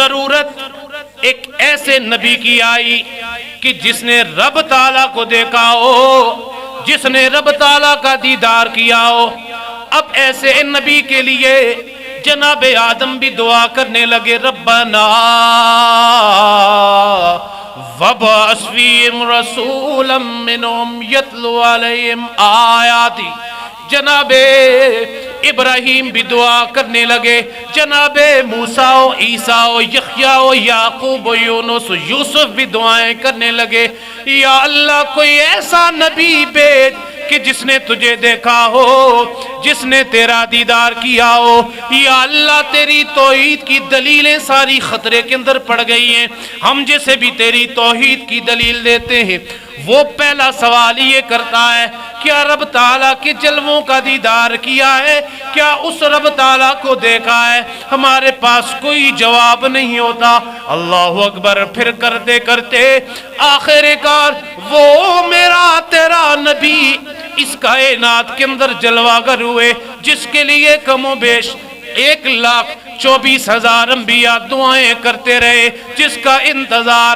ضرورت ایک ایسے نبی کی آئی کہ جس نے رب تعالیٰ کو دیکھا ہو، جس نے رب تعالیٰ کا دیدار کیا ہو۔ اب ایسے نبی کے لیے جناب آدم بھی دعا کرنے لگے، ربنا وَبَعَثْ فِيهِمْ رَسُولًا مِّنْهُمْ يَتْلُو عَلَيْهِمْ آیَاتِكَ۔ جناب ابراہیم بھی دعا کرنے لگے، جناب موسیٰ و عیسیٰ و یحییٰ و یعقوب و یونس و یوسف بھی دعائیں کرنے لگے، یا اللہ کوئی ایسا نبی بھیج کہ جس نے تجھے دیکھا ہو، جس نے تیرا دیدار کیا ہو۔ یا اللہ تیری توحید کی دلیلیں ساری خطرے کے اندر پڑ گئی ہیں، ہم جسے بھی تیری توحید کی دلیل دیتے ہیں وہ پہلا سوال یہ کرتا ہے، کیا رب تعالیٰ کے جلووں کا دیدار کیا ہے؟ کیا اس رب تعالیٰ کو دیکھا ہے؟ ہمارے پاس کوئی جواب نہیں ہوتا۔ اللہ اکبر۔ پھر کرتے کرتے آخر کار وہ میرا تیرا نبی اس کائنات کے اندر جلوہ گر ہوئے، جس کے لیے کم و بیش 1,24,000 انبیاء دعائیں کرتے رہے، جس کا انتظار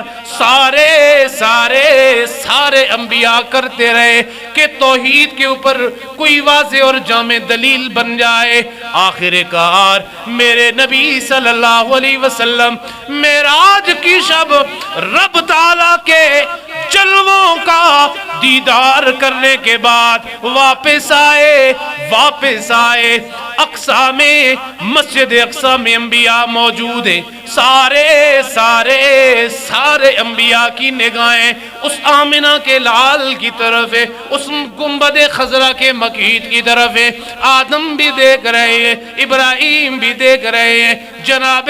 سارے انبیاء کرتے رہے کہ توحید کے اوپر کوئی واضح اور جامع دلیل بن جائے۔ آخر کار میرے نبی صلی اللہ علیہ وسلم معراج کی شب رب تعالیٰ کے جلووں کا دیدار کرنے کے بعد واپس آئے اقصیٰ میں، مسجد اقصیٰ میں انبیاء موجود ہیں، سارے انبیاء کی نگاہیں اس آمنہ کے لال کی طرف ہے، اس گنبد خضرا کے مقید کی طرف ہے۔ آدم بھی دیکھ رہے ہیں، ابراہیم بھی دیکھ رہے ہیں، جناب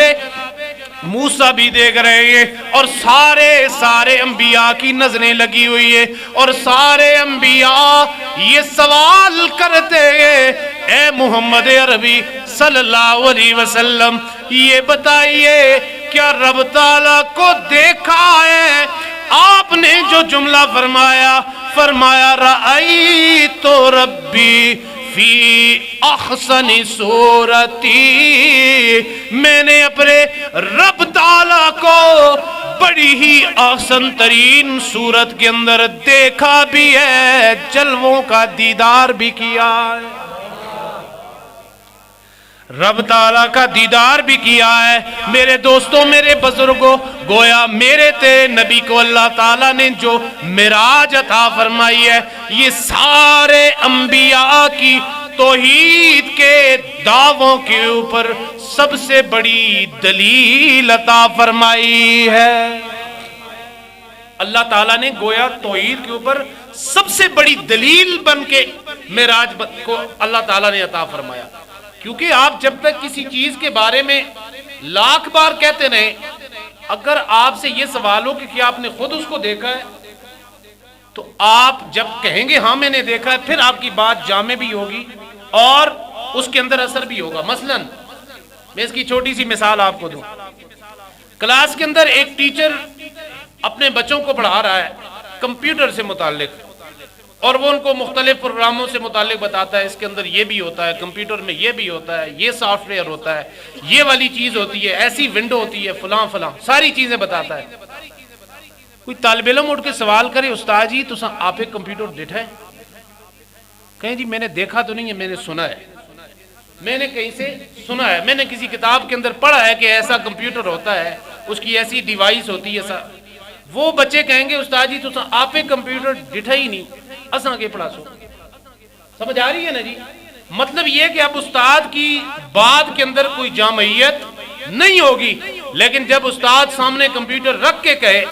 موسیٰ بھی دیکھ رہے ہیں، اور سارے انبیاء کی نظریں لگی ہوئی ہیں، اور سارے انبیاء یہ سوال کرتے ہیں، اے محمد عربی صلی اللہ علیہ وسلم یہ بتائیے کیا رب تعالیٰ کو دیکھا ہے؟ آپ نے جو جملہ فرمایا رأیت ربی فی احسن صورتی، میں نے اپنے رب تعالیٰ کو بڑی ہی احسن ترین صورت کے اندر دیکھا بھی ہے، جلووں کا دیدار بھی کیا ہے، رب تعالیٰ کا دیدار بھی کیا ہے۔ میرے دوستوں، میرے بزرگوں، گویا میرے نبی کو اللہ تعالیٰ نے جو معراج عطا فرمائی ہے، یہ سارے انبیاء کی توحید کے دعووں کے اوپر سب سے بڑی دلیل عطا فرمائی ہے۔ اللہ تعالیٰ نے گویا توحید کے اوپر سب سے بڑی دلیل بن کے معراج کو اللہ تعالیٰ نے عطا فرمایا۔ کیونکہ آپ جب تک کسی چیز کے بارے میں لاکھ بار کہتے رہیں، اگر آپ سے یہ سوال ہو کہ کیا آپ نے خود اس کو دیکھا ہے، تو آپ جب کہیں گے ہاں میں نے دیکھا ہے، پھر آپ کی بات جامع بھی ہوگی اور اس کے اندر اثر بھی ہوگا۔ مثلا میں اس کی چھوٹی سی مثال آپ کو دوں۔ کلاس کے اندر ایک ٹیچر اپنے بچوں کو پڑھا رہا ہے کمپیوٹر سے متعلق، اور وہ ان کو مختلف پروگراموں سے متعلق بتاتا ہے، اس کے اندر یہ بھی ہوتا ہے، کمپیوٹر میں یہ بھی ہوتا ہے، یہ سافٹ ویئر ہوتا ہے، یہ والی چیز ہوتی ہے، ایسی ونڈو ہوتی ہے، فلاں ساری چیزیں بتاتا ہے۔ کوئی طالب علم اٹھ کے سوال کرے، استاد جی تو آپ ایک کمپیوٹر دیکھا ہے؟ کہیں جی میں نے دیکھا تو نہیں ہے، میں نے سنا ہے، میں نے کہیں سے سنا ہے، میں نے کسی کتاب کے اندر پڑھا ہے کہ ایسا کمپیوٹر ہوتا ہے، اس کی ایسی ڈیوائس ہوتی ہے ایسا۔ وہ بچے کہیں گے استاد جی تو آپ ایک کمپیوٹر ڈٹھا ہی نہیں، اساں کے پڑھا سو۔ سمجھ آ رہی ہے نا جی؟ مطلب یہ کہ اب استاد کی بات کے اندر کوئی جامعیت نہیں ہوگی، لیکن جب استاد سامنے کمپیوٹر رکھ کے کہے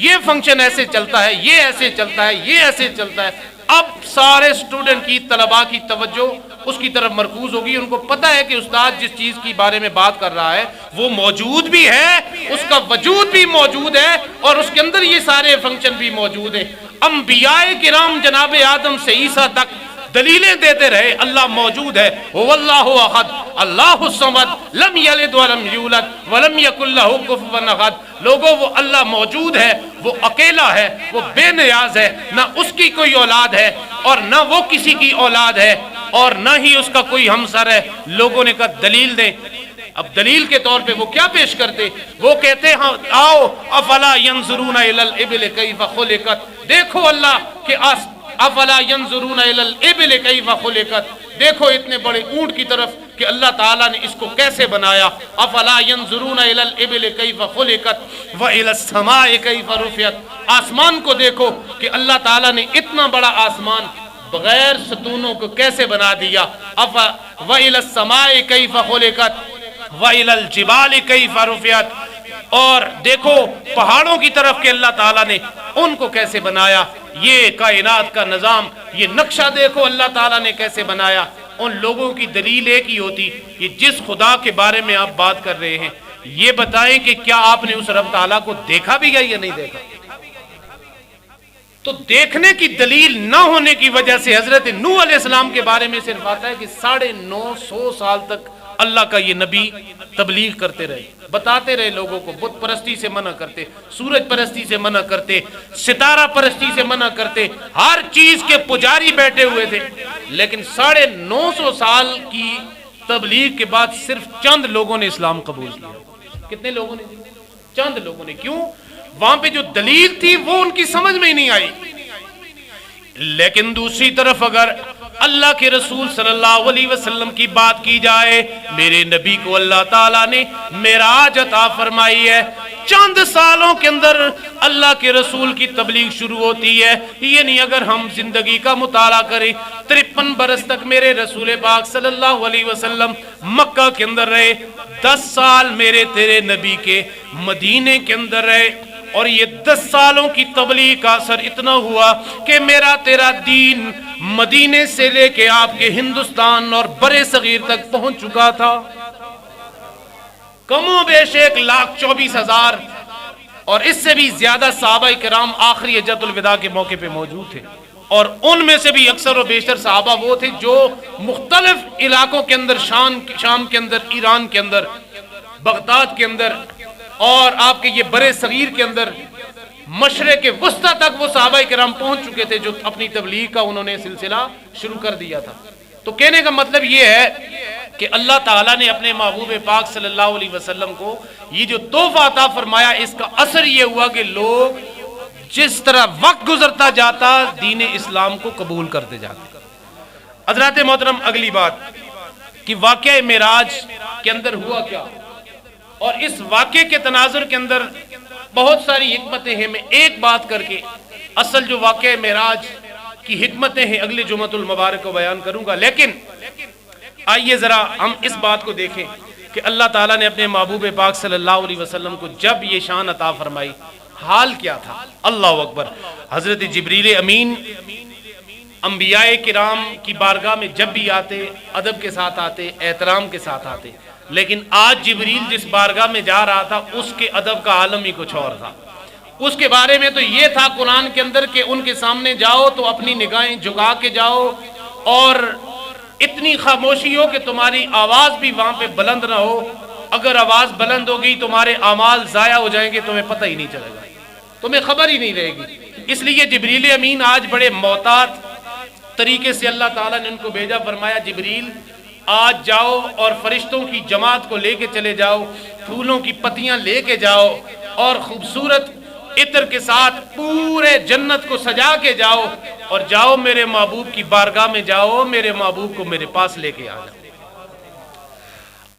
یہ فنکشن ایسے چلتا ہے، یہ ایسے چلتا ہے، یہ ایسے چلتا ہے، اب سارے سٹوڈنٹ کی، طلباء کی توجہ اس کی طرف مرکوز ہوگی۔ ان کو پتہ ہے کہ استاد جس چیز کی بارے میں بات کر رہا ہے وہ موجود بھی ہے، اس کا وجود بھی موجود ہے، اور اس کے اندر یہ سارے فنکشن بھی موجود ہیں۔ انبیاء کرام جناب آدم سے عیسیٰ تک دلیلیں دیتے رہے اللہ موجود ہے، واللہ احد اللہ الصمد لم یلد ولم یولد ولم یکن لہ کفوا احد۔ لوگوں وہ اللہ موجود ہے، وہ اکیلا ہے، وہ بے نیاز ہے، نہ اس کی کوئی اولاد ہے اور نہ وہ کسی کی اولاد ہے اور نہ ہی اس کا کوئی ہمسر ہے۔ لوگوں نے کہا دلیل دیں، اب دلیل کے طور پہ وہ کیا پیش کرتے؟ وہ کہتے ہاں آؤ افلا ینظرون الی الابل کیف خلقت، دیکھو اللہ کہ افلا ینظرون الی الابل کیف خلقت، دیکھو اتنے بڑے اونٹ کی طرف کہ اللہ تعالیٰ نے اس کو کیسے بنایا، افلا ینظرون الی الابل کیف خلقت والی السماء کیف رفعت، آسمان کو دیکھو کہ اللہ تعالیٰ نے اتنا بڑا آسمان بغیر ستونوں کو کیسے بنا دیا، وَإِلَى السَّمَاءِ كَيْفَ خُلِقَتْ وَإِلَى الْجِبَالِ كَيْفَ رُفِعَتْ، اور دیکھو پہاڑوں کی طرف کہ اللہ تعالیٰ نے ان کو کیسے بنایا، یہ کائنات کا نظام، یہ نقشہ دیکھو اللہ تعالیٰ نے کیسے بنایا۔ ان لوگوں کی دلیل ایک ہی ہوتی، یہ جس خدا کے بارے میں آپ بات کر رہے ہیں یہ بتائیں کہ کیا آپ نے اس رب تعالیٰ کو دیکھا بھی ہے یا نہیں دیکھا؟ تو دیکھنے کی دلیل نہ ہونے کی وجہ سے حضرت نوح علیہ السلام کے بارے میں صرف آتا ہے کہ 950 سال تک اللہ کا یہ نبی تبلیغ کرتے رہے، بتاتے رہے لوگوں کو، بت پرستی سے منع کرتے، سورج پرستی سے منع کرتے، ستارہ پرستی سے منع کرتے، ہر چیز کے پجاری بیٹھے ہوئے تھے، لیکن 950 سال کی تبلیغ کے بعد صرف چند لوگوں نے اسلام قبول کیا۔ کتنے لوگوں نے؟ چند لوگوں نے۔ کیوں؟ وہاں پہ جو دلیل تھی وہ ان کی سمجھ میں ہی نہیں آئی۔ لیکن دوسری طرف اگر اللہ کے رسول صلی اللہ علیہ وسلم کی بات کی جائے، میرے نبی کو اللہ تعالیٰ نے معراج عطا فرمائی ہے، چند سالوں کے اندر اللہ کے رسول کی تبلیغ شروع ہوتی ہے، یعنی اگر ہم زندگی کا مطالعہ کریں 53 برس تک میرے رسول پاک صلی اللہ علیہ وسلم مکہ کے اندر رہے، 10 سال میرے تیرے نبی کے مدینے کے اندر رہے، اور یہ 10 سالوں کی تبلیغ کا اثر اتنا ہوا کہ میرا تیرا دین مدینے سے لے کے آپ کے ہندوستان اور برے صغیر تک پہنچ چکا تھا۔ کم و بیش 1,24,000 اور اس سے بھی زیادہ صحابہ کرام آخری حجۃ الوداع کے موقع پہ موجود تھے، اور ان میں سے بھی اکثر و بیشتر صحابہ وہ تھے جو مختلف علاقوں کے اندر، شام کے اندر، ایران کے اندر، بغداد کے اندر، اور آپ کے یہ برے صغیر کے اندر، مشرق وسطی تک وہ صحابہ کرام پہنچ چکے تھے جو اپنی تبلیغ کا انہوں نے سلسلہ شروع کر دیا تھا۔ تو کہنے کا مطلب یہ ہے کہ اللہ تعالیٰ نے اپنے محبوب پاک صلی اللہ علیہ وسلم کو یہ جو تحفہ عطا فرمایا، اس کا اثر یہ ہوا کہ لوگ جس طرح وقت گزرتا جاتا دین اسلام کو قبول کرتے جاتے۔ حضرات محترم، اگلی بات کہ واقعہ معراج کے اندر ہوا کیا، اور اس واقعے کے تناظر کے اندر بہت ساری حکمتیں ہیں۔ میں ایک بات کر کے اصل جو واقعہ معراج کی حکمتیں ہیں اگلے جمعۃ المبارک کو بیان کروں گا، لیکن آئیے ذرا ہم اس بات کو دیکھیں کہ اللہ تعالیٰ نے اپنے محبوب پاک صلی اللہ علیہ وسلم کو جب یہ شان عطا فرمائی حال کیا تھا۔ اللہ اکبر۔ حضرت جبریل امین انبیاء کرام کی بارگاہ میں جب بھی آتے ادب کے ساتھ آتے، احترام کے ساتھ آتے، لیکن آج جبریل جس بارگاہ میں جا رہا تھا اس کے ادب کا عالم ہی کچھ اور تھا۔ اس کے بارے میں تو یہ تھا قرآن کے اندر کہ ان کے سامنے جاؤ تو اپنی نگاہیں جھکا کے جاؤ، اور اتنی خاموشی ہو کہ تمہاری آواز بھی وہاں پہ بلند نہ ہو، اگر آواز بلند ہوگی تمہارے اعمال ضائع ہو جائیں گے، تمہیں پتہ ہی نہیں چلے گا، تمہیں خبر ہی نہیں رہے گی۔ اس لیے جبریل امین آج بڑے محتاط طریقے سے اللہ تعالیٰ نے ان کو بھیجا، فرمایا جبریل آج جاؤ اور فرشتوں کی جماعت کو لے کے چلے جاؤ، پھولوں کی پتیاں لے کے جاؤ، اور خوبصورت عطر کے ساتھ پورے جنت کو سجا کے جاؤ، اور جاؤ میرے محبوب کی بارگاہ میں جاؤ، میرے محبوب کو میرے پاس لے کے آ جاؤ۔